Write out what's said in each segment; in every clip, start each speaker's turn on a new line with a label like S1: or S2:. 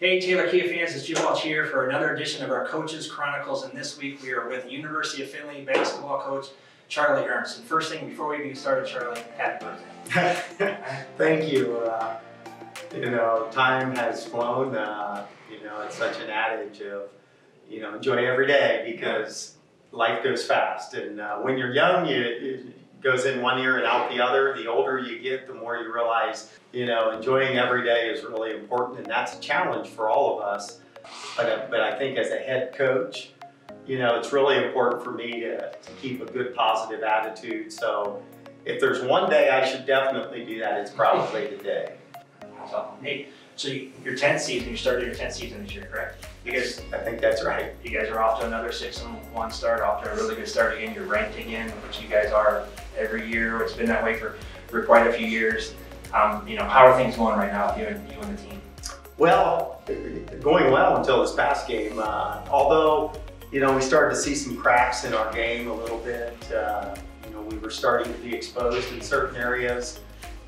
S1: Hey Taylor Kia fans, it's Jim Walsh here for another edition of our Coaches Chronicles, and this week we are with University of Findlay basketball coach Charlie Ernst. And first thing, before we even started, Charlie, happy birthday.
S2: Thank you. Time has flown. It's such an adage of, enjoy every day because life goes fast. And when you're young, it goes in one ear and out the other. The older you get, the more you realize, enjoying every day is really important, and that's a challenge for all of us. But I think as a head coach, it's really important for me to keep a good positive attitude. So if there's one day I should definitely do that, it's probably today.
S1: So your 10th season, you started your 10th season this year, correct?
S2: I think that's right.
S1: You guys are off to another 6-1 start, off to a really good start again. You're ranked again, which you guys are every year. It's been that way for quite a few years. How are things going right now with you and the team?
S2: Well, going well until this past game. Although, we started to see some cracks in our game a little bit. We were starting to be exposed in certain areas.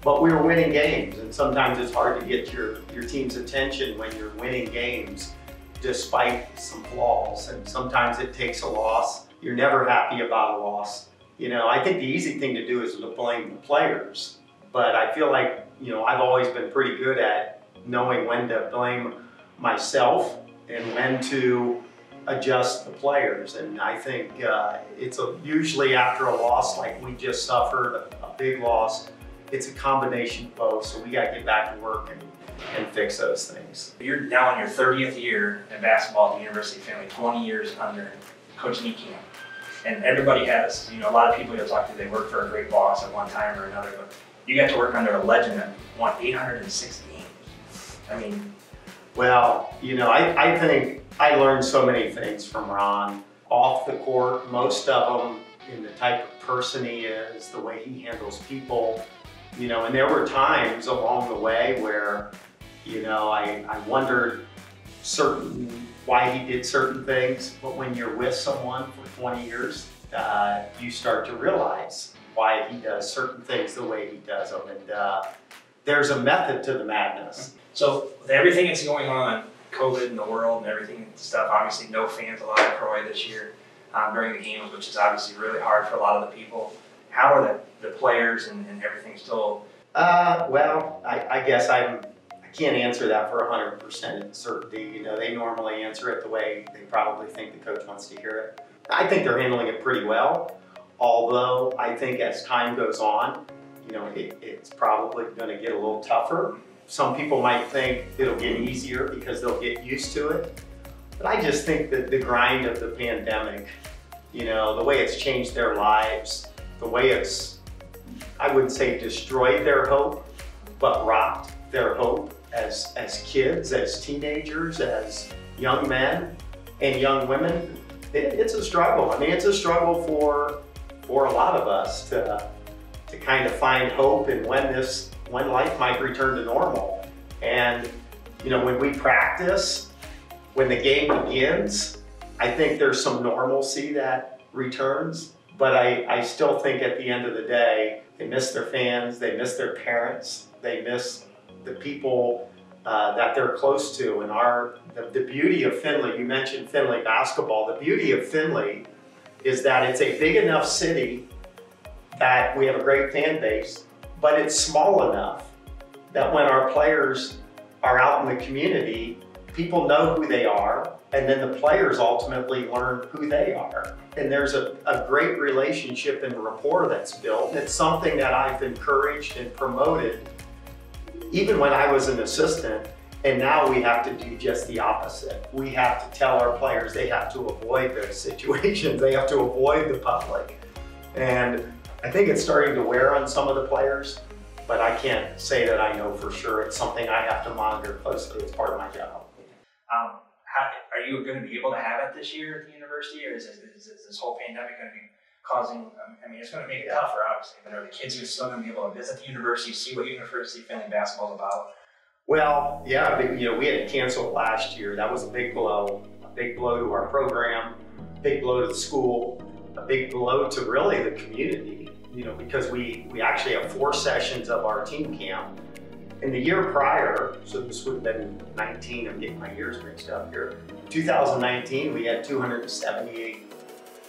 S2: But we were winning games, and sometimes it's hard to get your team's attention when you're winning games despite some flaws, and sometimes it takes a loss. You're never happy about a loss. I think the easy thing to do is to blame the players, but I feel like, I've always been pretty good at knowing when to blame myself and when to adjust the players, and I think it's usually after a loss like we just suffered, a big loss. It's a combination of both, so we got to get back to work and fix those things.
S1: You're now in your 30th year in basketball at the University of Findlay, 20 years under Coach Nikian. And everybody has, a lot of people you'll talk to, they work for a great boss at one time or another, but you got to work under a legend that won 806 games.
S2: Well, I think I learned so many things from Ron. Off the court, most of them in the type of person he is, the way he handles people. And there were times along the way where, I wondered why he did certain things, but when you're with someone for 20 years, you start to realize why he does certain things the way he does them. And there's a method to the madness.
S1: So with everything that's going on, COVID in the world and everything stuff, obviously no fans allowed at Croy this year during the games, which is obviously really hard for a lot of the people. How are the players and everything still?
S2: Well, I guess I can't answer that for 100% certainty. They normally answer it the way they probably think the coach wants to hear it. I think they're handling it pretty well, although I think as time goes on, it's probably going to get a little tougher. Some people might think it'll get easier because they'll get used to it. But I just think that the grind of the pandemic, the way it's changed their lives, the way it's, I wouldn't say destroyed their hope, but rocked their hope as kids, as teenagers, as young men and young women. It's a struggle. It's a struggle for a lot of us to kind of find hope in when life might return to normal. And when we practice, when the game begins, I think there's some normalcy that returns. But I still think at the end of the day, they miss their fans, they miss their parents, they miss the people that they're close to. And the beauty of Findlay, you mentioned Findlay basketball, the beauty of Findlay is that it's a big enough city that we have a great fan base, but it's small enough that when our players are out in the community, people know who they are, and then the players ultimately learn who they are. And there's a great relationship and rapport that's built. And it's something that I've encouraged and promoted even when I was an assistant, and now we have to do just the opposite. We have to tell our players they have to avoid those situations. They have to avoid the public. And I think it's starting to wear on some of the players, but I can't say that I know for sure. It's something I have to monitor closely. It's part of my job.
S1: Are you going to be able to have it this year at the university, or is this whole pandemic going to be causing, it's going to make it tougher, obviously, but are the kids still going to be able to visit the university, see what University of Findlay basketball is about?
S2: Well, yeah, we had to cancel last year. That was a big blow to our program, a big blow to the school, a big blow to really the community, because we actually have 4 sessions of our team camp. In the year prior, so this would have been 19, I'm getting my years mixed up here. 2019, we had 278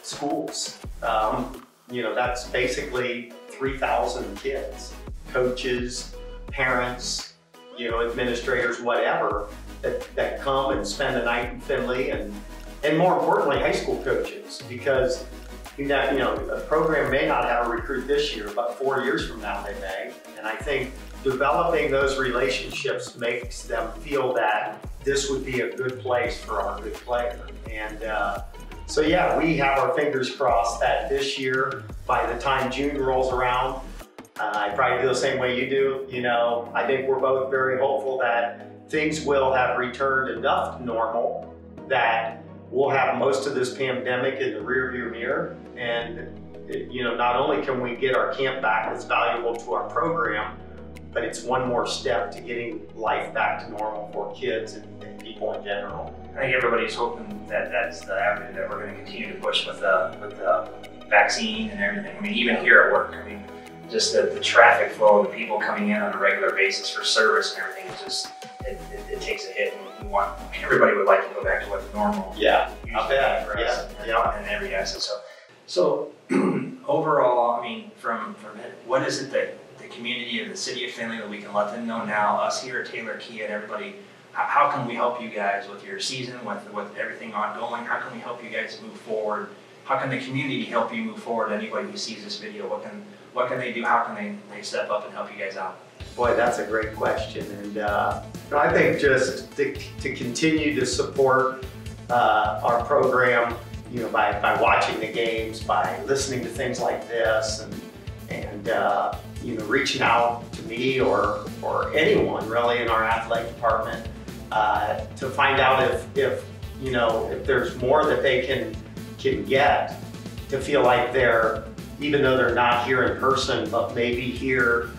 S2: schools. That's basically 3,000 kids, coaches, parents, administrators, whatever, that come and spend the night in Findlay, and more importantly, high school coaches, because a program may not have a recruit this year, but 4 years from now they may. And I think developing those relationships makes them feel that this would be a good place for our good player. And so yeah, we have our fingers crossed that this year, by the time June rolls around, I probably feel the same way you do. I think we're both very hopeful that things will have returned enough to normal that we'll have most of this pandemic in the rearview mirror. And not only can we get our camp back that's valuable to our program, but it's one more step to getting life back to normal for kids and people in general.
S1: I think everybody's hoping that that's the avenue that we're going to continue to push with the vaccine and everything. I mean, even here at work, I mean, just the traffic flow, the people coming in on a regular basis for service and everything, it takes a hit. And everybody would like to go back to what's normal.
S2: Yeah, I bet.
S1: For us and every asset. So overall, I mean, from it, what is it that the community of the city of Findlay that we can let them know now, us here at Taylor Kia and everybody, how can we help you guys with your season, with everything ongoing? How can we help you guys move forward? How can the community help you move forward? Anybody who sees this video, what can they do? How can they step up and help you guys out?
S2: Boy, that's a great question. And I think just to continue to support our program, by watching the games, by listening to things like this, and reaching out to me or anyone really in our athletic department to find out if there's more that they can get to feel like even though they're not here in person, but maybe here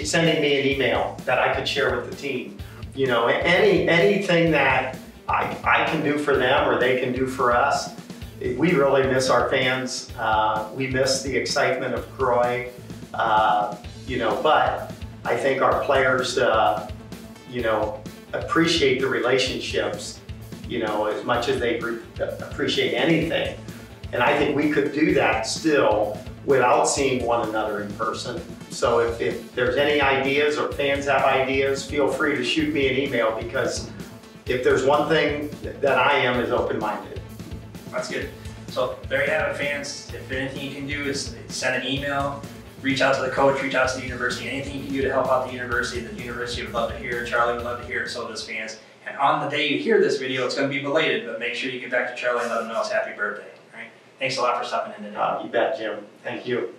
S2: sending me an email that I could share with the team. Anything that I can do for them or they can do for us. We really miss our fans. We miss the excitement of Croy, but I think our players, appreciate the relationships, as much as they appreciate anything. And I think we could do that still without seeing one another in person. So if there's any ideas or fans have ideas, feel free to shoot me an email, because if there's one thing that I am is open-minded.
S1: That's good. So there you have it, fans. If anything you can do is send an email, reach out to the coach, reach out to the university. Anything you can do to help out the university would love to hear. Charlie would love to hear it, so does fans. And on the day you hear this video, it's going to be belated, but make sure you get back to Charlie and let him know it's happy birthday. All right? Thanks a lot for stopping in today.
S2: You bet, Jim. Thank you.